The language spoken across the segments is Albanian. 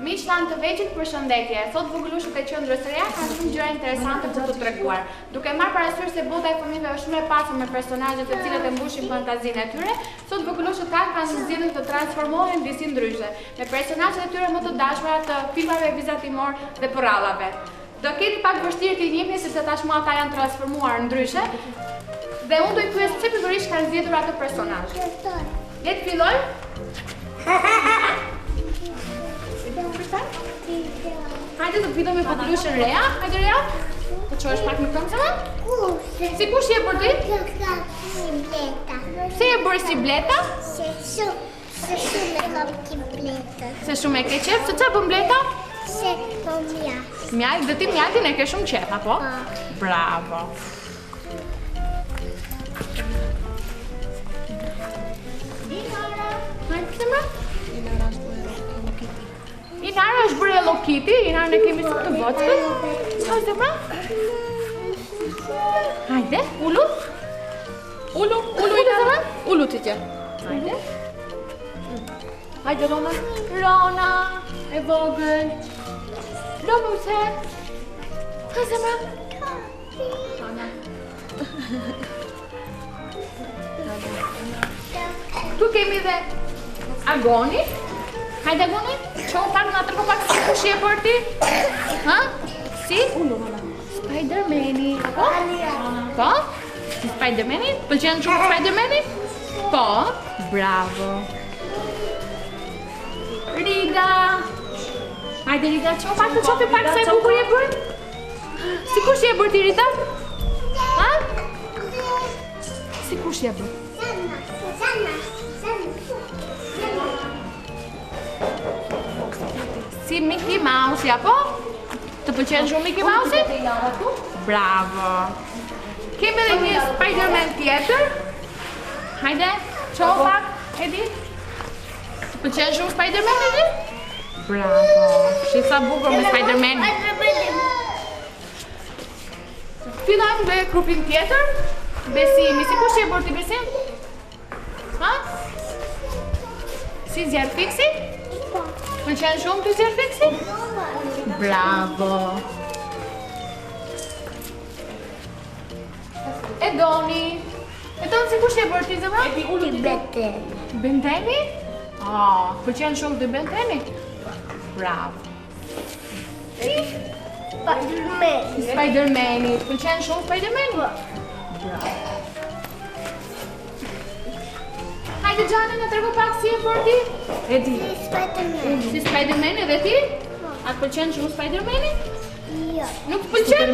Miqtan të vegjël, përshëndetje. Sot Vogëlushu te qendra e reja ka shumë gjëra interesante për të treguar. Duke marrë parasysh se bota e fëmijëve është shumë e pasur me personazhe të cilët e mbushin fantazinë e tyre, sot Vogëlushu kanë zgjedhur të transformohen disi ndryshe, me personazhet e tyre më të dashura të filmave vizatimor dhe porrallave. Do keni pak vështirë të njihni sepse tashmë ata janë transformuar ndryshe. Dhe unë do i pyes pse pikërisht kanë zgjedhur atë personazh. Le të filloj. Hajde të fillojmë me Vogëlushën Reja. Hajde Reja. Po çohesh pak më këmbë sama? Si kush je për ti? Bleta. Se je bërë si bleta? Se shumë e kam ki bleta. Se shumë e ke qef? Se çfarë bën bleta? Se po mjaf. Mjalt, dhe ti mjaltin e ke shumë qef, apo? Bravo. Inara, hajde të më? Inara është bërë Hello Kitty, Inara ne kemi sot të vockët. Hajde më? Hajde, ulu. Ulu Inara. Ulu ti tje. Hajde. Hajde Rona. Rona, e vogël. Robuce. Hajde më? Tu kemi dhe Agoni. Hajde Agoni, qohë pak nga tërko pak si kush je për ti? Ha? Si? Spider-Mani. Po? Po? Si Spider-Mani? Pëlqen shumë Spider-Mani? Po? Bravo. Rida. Hajde Rida, qohë pak të qohë pak sa e bukur je për? Si kush je për ti Rida? Ha? Si kush je për? Si Mickey Mouse, apo? Të pëlqen shumë Mickey Mouse? Bravo! Kemi edhe një Spider-Man tjetër. Hajde, qohë pak, Edi. Të pëlqen shumë Spider-Man, Edi? Bravo! Shi sa bukur me Spider-Man. Fillojmë me grupin tjetër. Besimi, si kush je bërë ti Besim? Ha? Si zjarë fiksi? Pëlqen shumë të zjarë fiksi? Bravo! Edoni, si kush je bërë ti zëma? Benten. Benteni? Pëlqen shumë të Benteni? Bravo! Si? Spider-Man. Spider-Mani, pëlqen shumë Spider-Mani? Bravo! Hajde Gjane, në tregu pak si e për ti? Edi. Spider-Man. Si Spider-Man edhe ti? A të pëlqen shumë Spider-Mani? Jo. Nuk të pëlqen?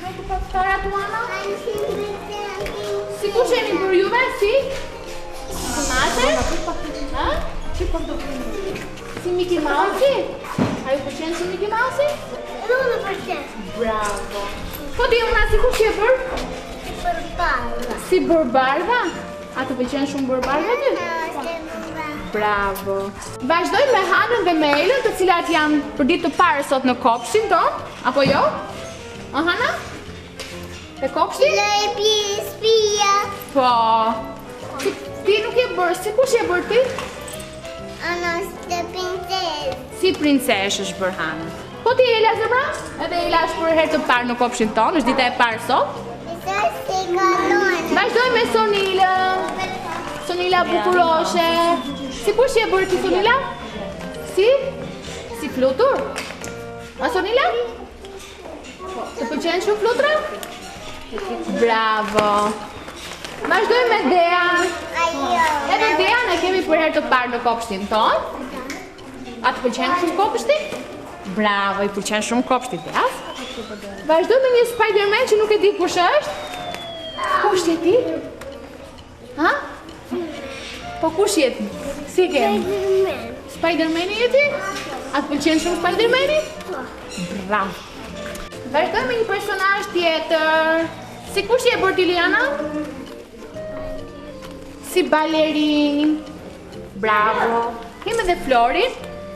Hajde pak tara tuana. Si kush jeni për juve? Si? Si Mate? Ha? Si Mickey Mouse? A ju pëlqen si Mickey Mouse? Nuk në përqen. Bravo. Po ti una si kush je për? Bërbarva. Si bërbarva? A të pëlqen shumë bërbarva ty? Bravo. Vazhdojmë me Hanën dhe me Elën, të cilat janë për ditë të parë sot në kopshtin ton, apo jo? Hana? Te kopshti? Lepi, spia. Po. Ti nuk je bërë, si kush je bërë ti? Anas të princes. Si princesh është bërë Hana. Po ti Ela zemra? Edhe Ela është për herë të parë në kopshtin ton, është dita e parë sot. Vazhdojmë me Sonila. Sonila bukuroshe. Si kush je bërë ti Sonila? Si? Si flutur? A Sonila? Të pëlqen shumë flutra? Bravo. Vazhdojmë me Dean. Edhe Dean e kemi për herë të parë në kopshtin ton. A të pëlqen shumë kopshti? Bravo, i pëlqen shumë kopshti Deas. Vazhdojmë me një Spider-Man që nuk e di kush është. Kush je ti? Ha? Po kush je ti? Si ke? Spider-Man. Spider-Mani je ti? A të pëlqen shumë Spider-Mani? Bravo. Vazhdojmë me një personazh tjetër. Si kush je bërë ti Liana? Si balerin. Bravo. Kemi dhe Flori.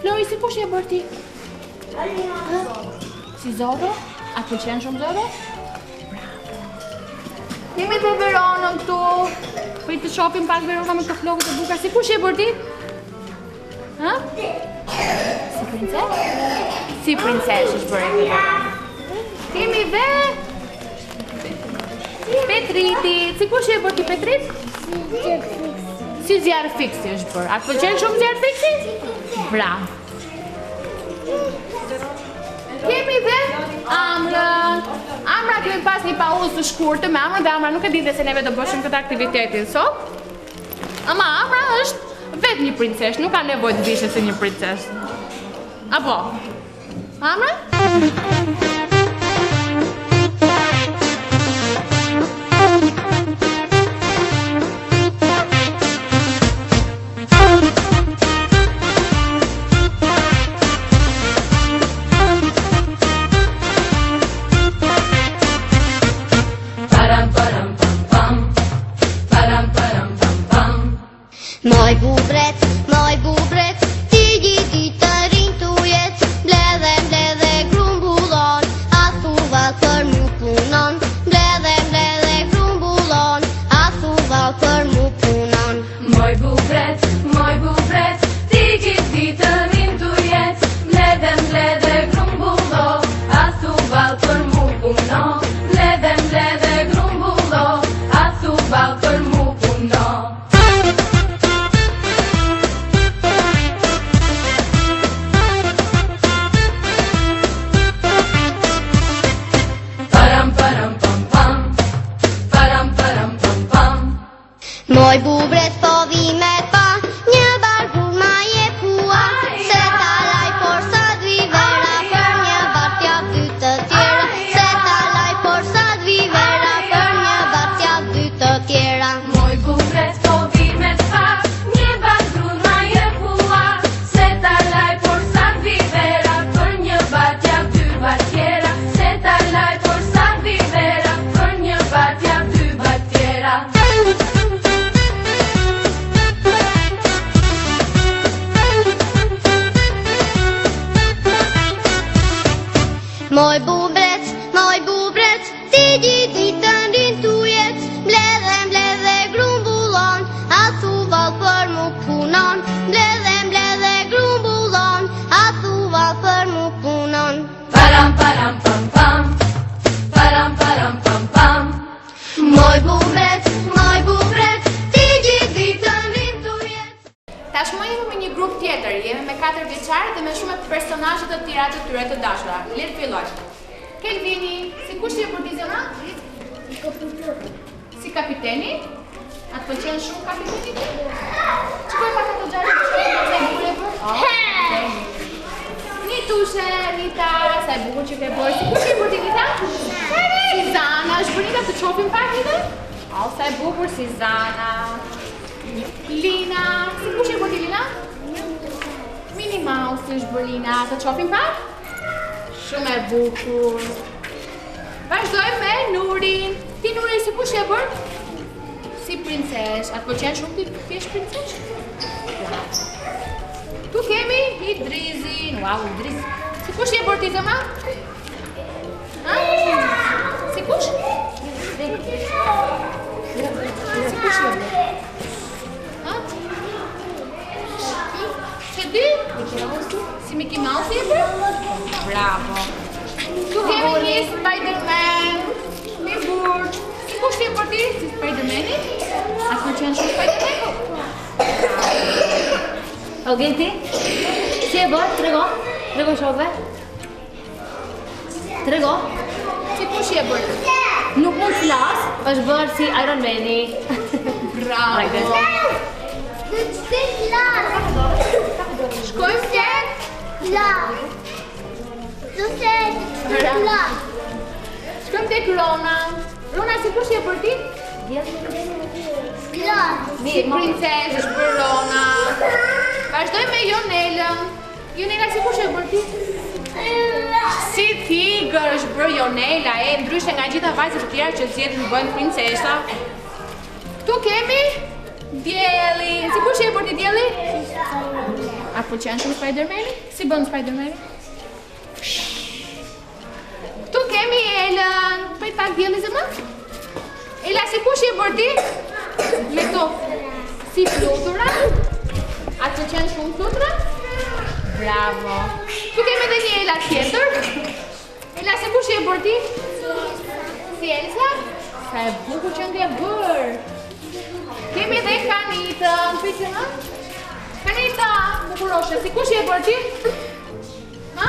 Flori, si kush je bërë ti? Si Zorro? A të pëlqen shumë Zorro? Bravo. Kemi dhe Veronën këtu. Po I të shohim pak Verona me këto flokët e bukura. Si kush je bërë ti? Ha? Si princesh? Si princesh është bërë Verona. Kemi dhe Petriti. Si kush je bërë ti Petrit? Si zjarë fiksi është bërë. A të pëlqen shumë zjarë fiksi? Bravo. Kemi dhe Amrën. Amra kemi pas një pauzë të shkurtë me Amrën dhe Amra nuk e dinte se neve do bëshim këtë aktivitetin sot. Ama Amra është vetë një princesh, nuk ka nevojë të vishë si një princesh. Apo? Amra? Moj bubret, ti gjithi të rinj tu jet, mbledhe grumbullon, as thuval për mu punon, mbledhe grumbullon, as thuval për mu punon. Moj bubret, ti gjithi të rinj tu jet, mbledhe grumbullon, as thuval për mu punon, mbledhe grumbullon, as thuval për mu punon. Moj bubret po vi me pa, një barkur ma je pua, se talaj por sa dvi vera, për një bartja dy të tjera, se talaj por sa dvi vera, për një bartja dy të tjera. Moj bubret po vi me pa, një barkur ma je pua, se talaj por sa dvi vera, për një bartja dy bartjera, se talaj por sa dvi vera, për një bartja dy bartjera. Moj bubret, ti gjithi të ndin tu jet, mbledhe grumbullon, as thuval për mu punon, mbledhe grumbullon, as thuval për mu punon. Param pam pam, param pam pam. Moj bubret, ti gjithi të ndin tu jet. Tashmë jemi me një grup tjetër, jemi me 4 vjeçarë dhe me shumë personazhe të tjera të tyre të dashura. Le të fillojmë. Kelvini, si kush je për Dizona? Si kapiteni? A të pëlqen shumë kapiteni? Çfarë pak ato gjëra që e bukur? Një tushe, Rita, sa e bukur që ke bërë. Si kush je për Rita? Sizana, është bërë Rita të qopim pak Rita? O, sa e bukur Sizana. Lina, si kush je bërë Lina? Minnie Mouse është bërë Lina, të qopim pak? Shumë e bukur. Vazhdojmë me Nurin. Ti Nurin, si kush je bërë? Si princesh. A të pëlqen shumë ti është princesh? Tu kemi Idrizin. Wow, Idriz. Si kush je bërë ti zëma? Ha? Si kush? Si kush je bërë? Ha? Që di? Si Mickey Mouse je bërë? Bravo. Tu kemi një Spider-Man. Me burë. Si kush je bërë ti? Si Spider-Man-i? A të pëlqen shumë Spider-Man? Okej ti? Si e bërë? Trego shokve? Trego? Si kush je bërë? Nuk mund flas, është bërë si Iron Man-i. Bravo. Like this. Shkojmë tek? Shkojmë tek Rona. Rona, si kush je bërë ti? Si princesh është bërë Rona. Vazhdojmë me Jonelën. Jonela, si kush je bërë ti? Si tigër është bërë Jonela, ndryshe nga gjitha vajzat të tjera që zgjedhin bëjnë princesa. Ktu kemi Diellin. Si kush je bërë ti Dielli? A pëlqen shumë Spider-Man-i? Si bën Spider-Man-i? Ktu kemi Elën. Prit pak Dielli zëma. Ela, si kush je bërë ti? Me to si flutura? Atë që qenë shumë flutura? Bravo! Tu kemi edhe një Ela tjetër? Ela, se kush je bërë ti? Si Elsa? Sa e bukur që ndje bërë! Kemi edhe Kanitën, pyetëm, ha? Kanita, bukuroshe, si kush je bërë ti? Ha?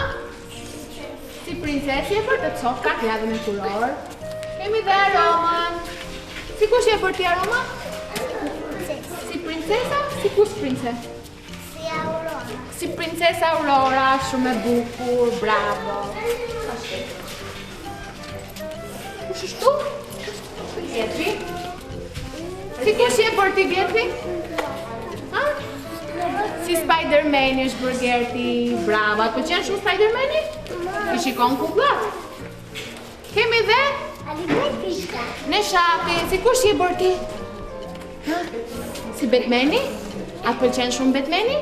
Si princesi e bërë të cofka, kjadë me kuror. Kemi dhe Aromën. Si kush je bërë ti, Aroma? Si princesa? Si kush princes? Si Aurora. Si princesa Aurora, shumë e bukur, bravo. Kush është tu? Gjetri? Si kush je bërë ti, Gjetri? Ha? Si Spider-Man është bërë Gerti, bravo. Atë pëlqen shumë Spider-Man-i? I shikon kuklat? Kemi dhe? Në shapi, si kush je bërë ti? Ha? Si Batman-i? Atë pëlqen shumë Batman-i?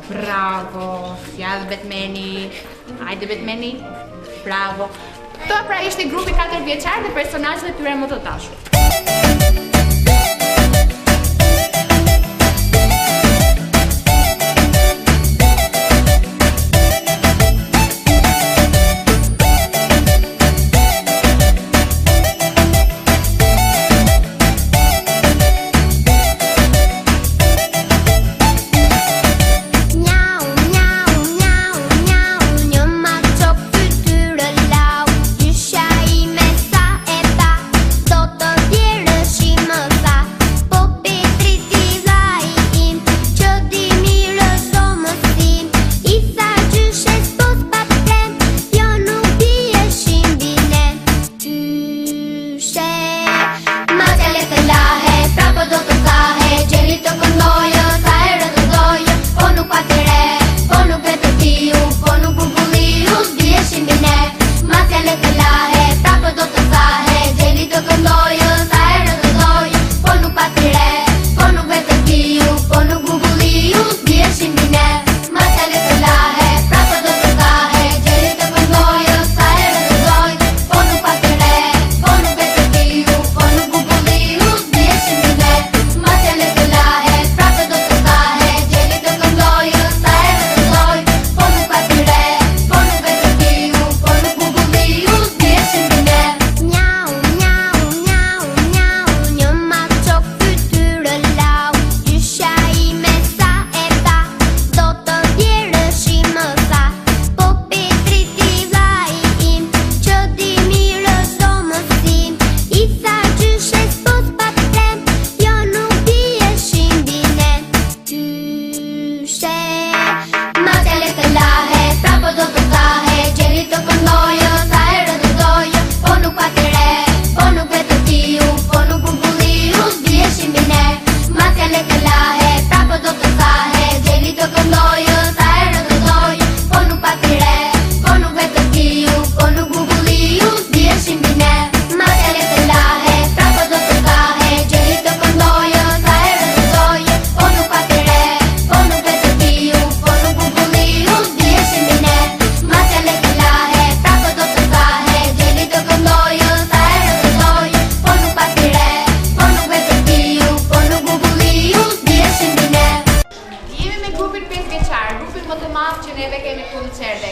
Bravo, sjell Batman-i. Hajde Batman-i. Bravo. Këto pra ishte grupi 4 vjeçar dhe personazhet e tyre më të dashur.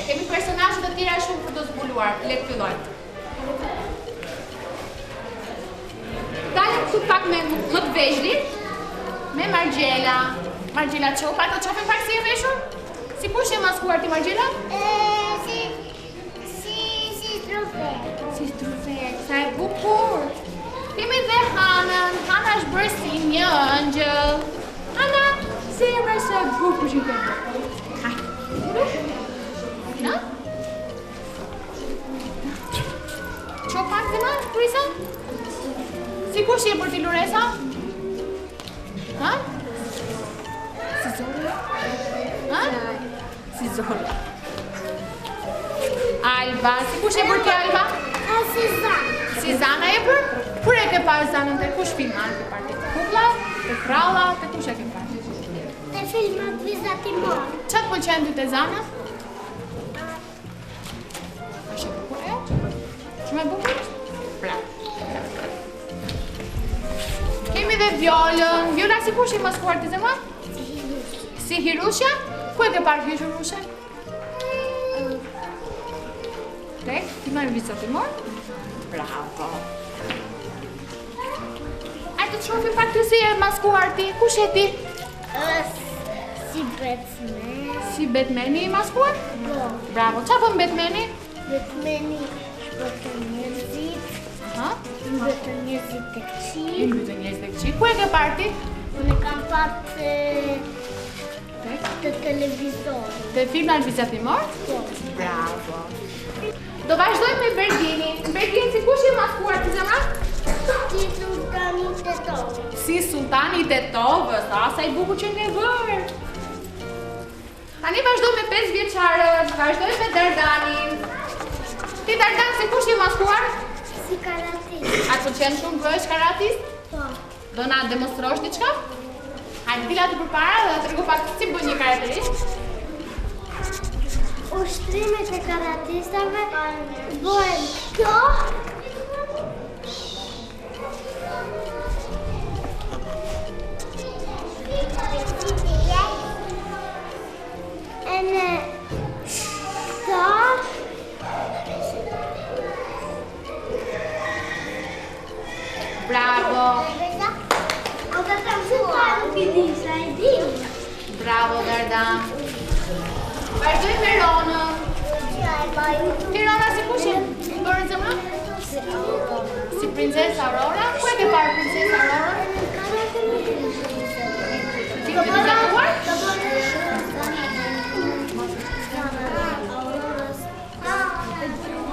Kemi personazhe të tjera shumë për të zbuluar. Le të fillojmë. Dalim këtu pak me më të vegjël, me Margjela. Margjela Çopa, të çopën pak si e veshur? Si kush e maskuar ti Margjela? Si trofek. Si trofek, sa e bukur. Kemi dhe Hanën. Hana është bërë si një ëngjëll. Hana, si e bërë sa e bukur që ke bërë? Na? Qo pak dhe ma, Kurisa? Si kush je për ti Luresa? Ha? Si Zora? Ha? Si Zora. Alba, si kush je për ti Alba? Si Zana. Si Zana e për? Kur e ke parë Zanën të kush filmat ke parë? Të kukla? Të kralla? Të kush e ke parë? Të filmat vizatimor. Qa të pëlqen ty të Zana? Është e bukur e? Shumë e bukur? Bravo. Kemi dhe Violën. Viola, si kush i maskuar ti zemra? Si Hirusha? Ku e ke parë Hirusha? Tek, ti marrë vizatimor? Bravo. Ajde të shohim pak të si e maskuar ti. Kush e ti? Si Batman. Si Batmani i maskuar? Bravo. Qa bën Batmani? Batmani shpëton njerëzit. Ha? Shpëton njerëzit tek I qi. mbytën njerëz tek qi. Ku e ke parë ti? Unë kam parë të televizorit. Te filma në vizatimor? Po. Bravo. Do vazhdojmë me Bergini. Bergini, si kush i maskuar ti zemra? Si sultani tetovë. Si sultani i Tetovës, sa i bukur që nge bërë. Tani vazhdojmë me 5 vjeçarët, vazhdojmë me Dardanin. Ti Dardan, si kush i maskuar? Si karatist. A të qenë shumë bëhesh karatist? Po. Do na demonstrosh diçka? Hajde, dila të përpara dhe të rregu pak si bën një karakterist. Ushtrimet e karatistave bëhen kjo. E në kjo. Bravo. O ka kam shumë nuk i di, sa e di. Bravo Dardan. Vazhdojmë me Ronën. Ti Rona, si kush i bërë zemra? Si princesa Aurora? Ku e ke parë princesa Aurora? Ti ke vizatuar?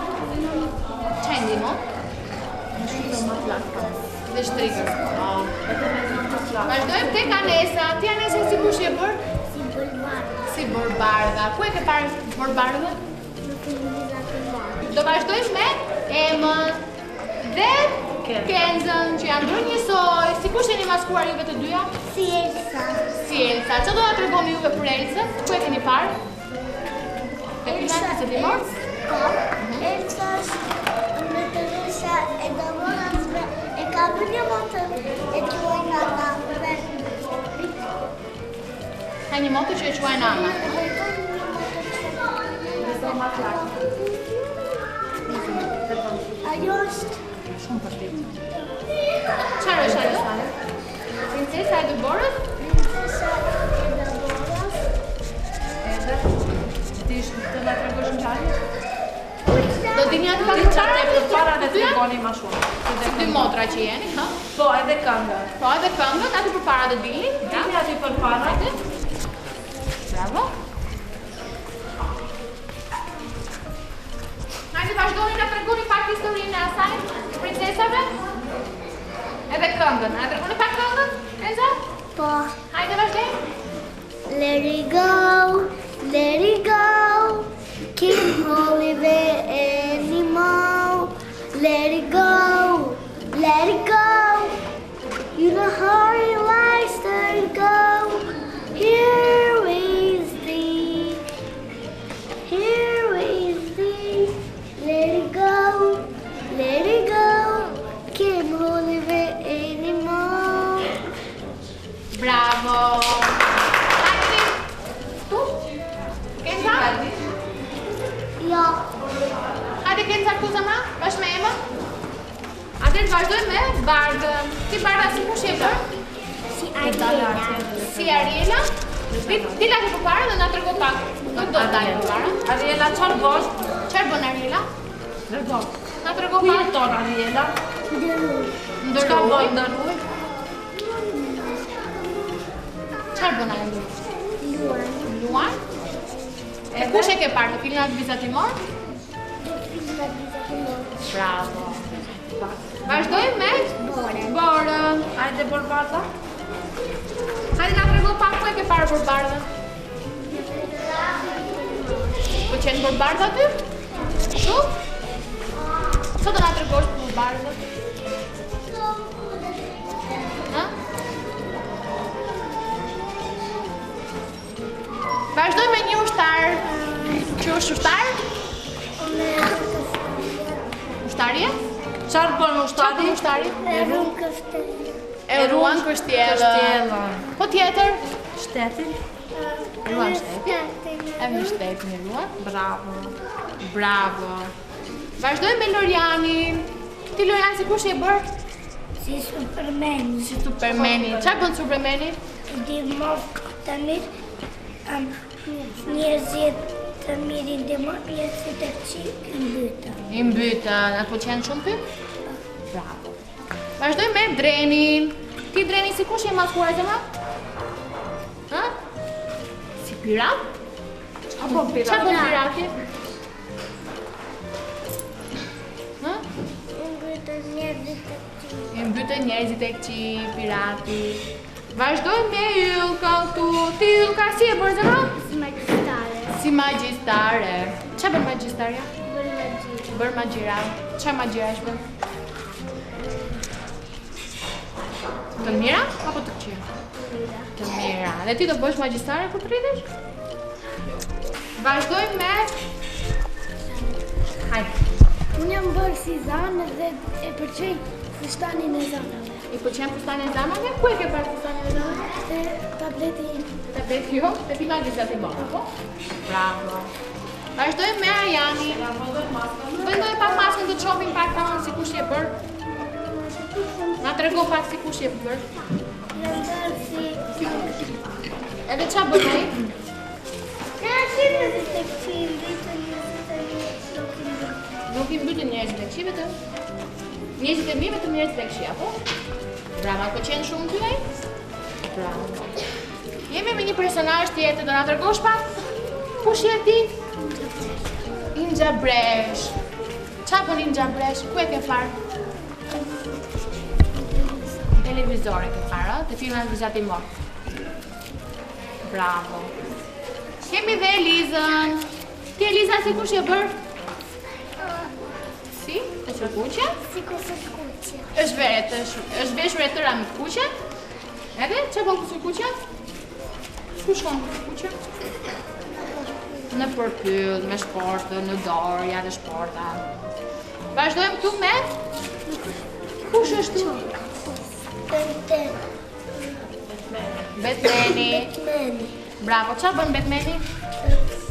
Qa i ndihmon? Dhe shtrikës. Vazhdojmë tek Anesa. Ti Anesa, si kush i bërë? Si Borbardha. Ku e ke parë Borbardha? Do vazhdojmë me Emën dhe Kenzën, që janë ndër njësoj. Si kush jeni maskuar juve të dyja? Si Elsa. Si Elsa. Që do nga tregoni juve për Elsën? Ku e keni parë? Te filmat se ti morë? Elsa është në të rrësha e dëmonazve, e ka bërë një motë e quaj Nana. Ka një motë që e quaj Nana. Ajo është Shumë përshtit. Qarë është ajo? Princesa e Dëborës? princesa e Dëborës. Edhe? Ti të nga tregosh në qarë? Do t'i një atë pak të qarë? Para dhe të regoni ma shumë. Si dy motra që jeni, ha? Po, edhe këngët. Po, edhe këngët, aty për para dhe dilni. Dini aty për para. Bravo. Hajde vazhdojnë nga tregoni pak historinë e asaj, të princesave. Edhe këngën. A tregoni pak këngën? Enza? Po. Hajde vazhdojmë. Let it go, can't hold it anymore. Let it go, you know how it likes to go. Here is the, let it go, can't hold it anymore. Bravo. Hajde. Tu? Kenza? Ja. Hajde Kenza këtu zemra, bashkë me Emën. Atëherë vazhdojmë me Bardhën. Ti Bardha si kush je bërë? Si Ariela. Si Ariela? Dila të përpara dhe na trego pak. Nuk do të dalë përpara. Ariela, qarë bën? Çfarë bën Ariela? Rëgon. Na trego Ku pak. jeton Ariela? Ndërruj. Çka bën Ndërruj. ndërruj? Çfarë bën Ariela? Luan. Luan? E kush e ke parë në filmat vizatimor? Bravo. Vazhdojmë me Borën. Hajde Borbardha. Hajde na trego pak ku e ke parë Borbardhën. Po qenë Borbardha ty? Shu? Ço do na tregosh për Borbardhën? Ha? Vazhdoj me një ushtar. Që është ushtar? Ushtarje? Çfarë bën ushtari? Ushtari? E ruan kështjellën. E ruan kështjellën. Kështjellën. Po tjetër? Shtetin. Ruan shtetin. E me shtetin e ruan. Bravo. Bravo. Vazhdojmë me Lorianin. Ti Lorian si kush je bërë? Si Supermani. Si Supermani. Çfarë bën Supermani? Ndihmon të mirë. Njerëzit të mirë i ndihmon, njerëzit të këqij i mbytën. I mbytën. Atë pëlqen shumë ty? Bravo. Vazhdojmë me Drenin. Ti Dreni si kush je maskuar zemra? Ha? Si pirat? Apo pirat. Çfarë bën pirati? Ha? Mbytën njerëzit të këqij. I mbytën njerëzit e këqij, pirati. Vazhdojmë me Ylkën këtu. Ti Ylka si e bërë zemra? Si magjistare. Si magjistare. Ç'a bën magjistarja? Bën magji. Bër magjira. Ç'a magjira është bën? Të mira apo të këqija? Të mira. Dhe ti do bësh magjistare kur të rritesh? Vazhdojmë me Hajde. Unë jam bërë si zanë dhe e përqej fustanin e zanave. I pëlqen fustani e zamave? Ku e ke parë fustanin e zamave? Dhe tableti im. Te beti jo? Te ti magjistat i bën, apo? Bravo. Vazhdojmë me Arjanin. Vendoj pak maskën të çohim pak tamam si kush je bër. Na trego pak si kush je bër. Jam bërë si... Edhe ç'a bën ai? Ka shi njerëzit të këqij, mbytën njerëzit të mirë, Nuk i mbytën njerëzit e këqij vetëm. Njerëzit e mirë vetëm njerëzit e këqij, apo? Bravo, pëlqen shumë ty ai? Bravo. Jemi me një personazh tjetër, do na tregosh pak? Kush je ti? Inja Bresh. Ç'a bën Inja Bresh? Ku e ke parë? Televizore ke parë, te filmat vizatimor. Bravo. Kemi dhe Elizën. Ti Eliza si kush je bër? Si? E kuqe? si kusë kuqe. Është veret, është veshur e tëra me kuqe. Edhe ç'a bën kusur kuqe? Ku shkon kusur kuqe? Në përpyll, me shportë, në dorë, ja dhe shporta. Vazhdojmë këtu me kush është tu? Tenten. Batmani. Batmani. Bravo, ç'a bën Batmani?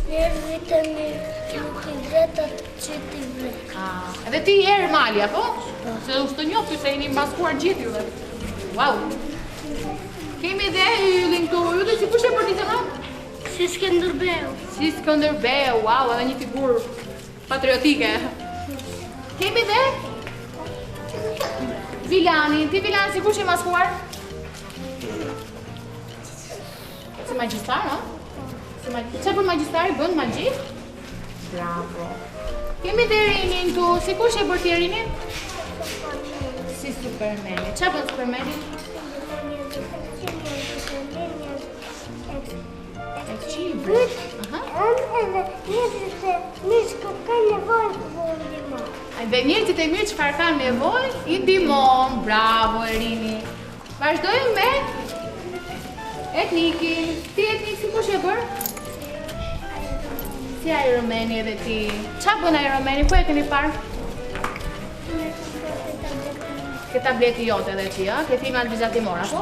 Njerëzit e mirë nuk i vret atë që ti vret. Edhe ti je Ermali, apo? Se u të njoh ty se jeni maskuar gjithë juve. Wow. Kemi dhe Yllin këtu. Ylli si kush e për ti të në? Si Skënderbeu. Si Skënderbeu, wow, edhe një figurë patriotike. Kemi dhe Vilani. Ti Vilani si kush e maskuar? Si magjistar, no? Ç'a bën magjistari? Bën magji? Bravo. Kemi dhe Rinin tu. Si kush e bër ti Rinin? Si Supermani. Ç'a bën Supermani? E qibër. Aha. Dhe njerëzit e mirë çfarë kanë nevojë, i ndihmon. Bravo Erini. Vazhdojmë me Etnikin. Ti Etnik si kush e bër? Si Iron Man edhe ti. Ç'a bën Iron Man? Ku e keni parë? Ke tableti jote edhe ti, ke filmat vizatimor, apo?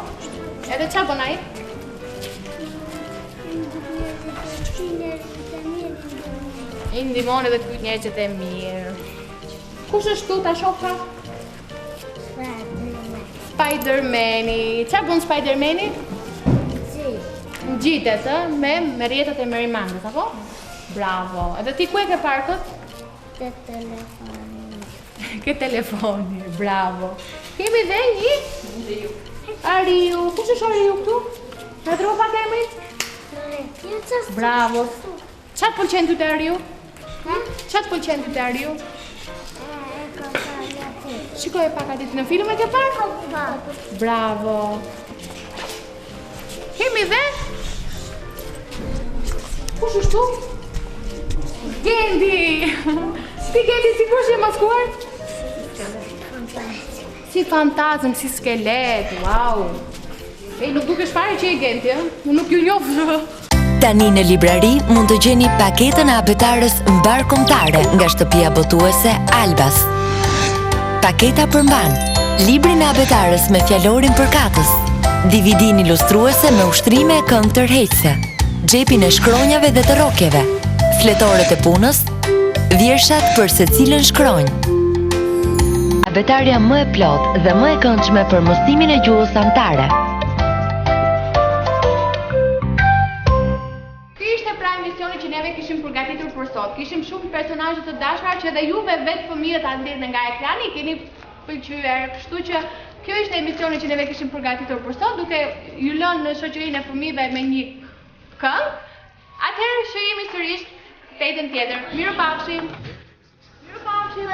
Edhe ç'a bën ai? I ndihmon edhe të njerëzit e mirë. Kush është tu ta shoh pak? Spider-Mani. Ç'a bën Spider-Mani? Ngjitet, me rrjetet e Merimandës, apo? Bravo. Edhe ti ku e ke parë kët? Te telefoni. Ke telefoni, bravo. Kemi dhe një Ariu. Kush është Ariu këtu? Na tregoj pak emrin? Bravo. Ç'a të pëlqen ty te Ariu? Ç'a të pëlqen ty te Ariu? Shikoj pak aty në film e ke parë? Bravo. Kemi dhe kush është tu? Gendi! Ti Gendi si kush je maskuar? Si fantazm, si skelet, wow! Ej, nuk dukesh fare që je Gendi, unë nuk ju njoh. Tani në librari mund të gjeni paketën e abetares mbar kombëtare nga shtëpia botuese Albas. Paketa përmban librin e abetares me fjalorin përkatës, DVD-n ilustruese me ushtrime e këngë tërheqëse, xhepin e shkronjave dhe të rrokjeve, fletoret e punës, vjershat për secilën shkronjë. Abetarja më e plot dhe më e këndshme për mësimin e gjuhës anëtare. Emisioni që neve kishim përgatitur për sot. Kishim shumë personazhe të dashura që edhe juve vetë fëmijët ta ndjeni nga ekrani, keni pëlqyer, kështu që kjo ishte emisioni që neve kishim përgatitur për sot, duke ju lënë në shoqërinë e fëmijëve me një këngë. Atëherë shohimi sërish ditën tjetër. Mirupafshim. Mirupafshim.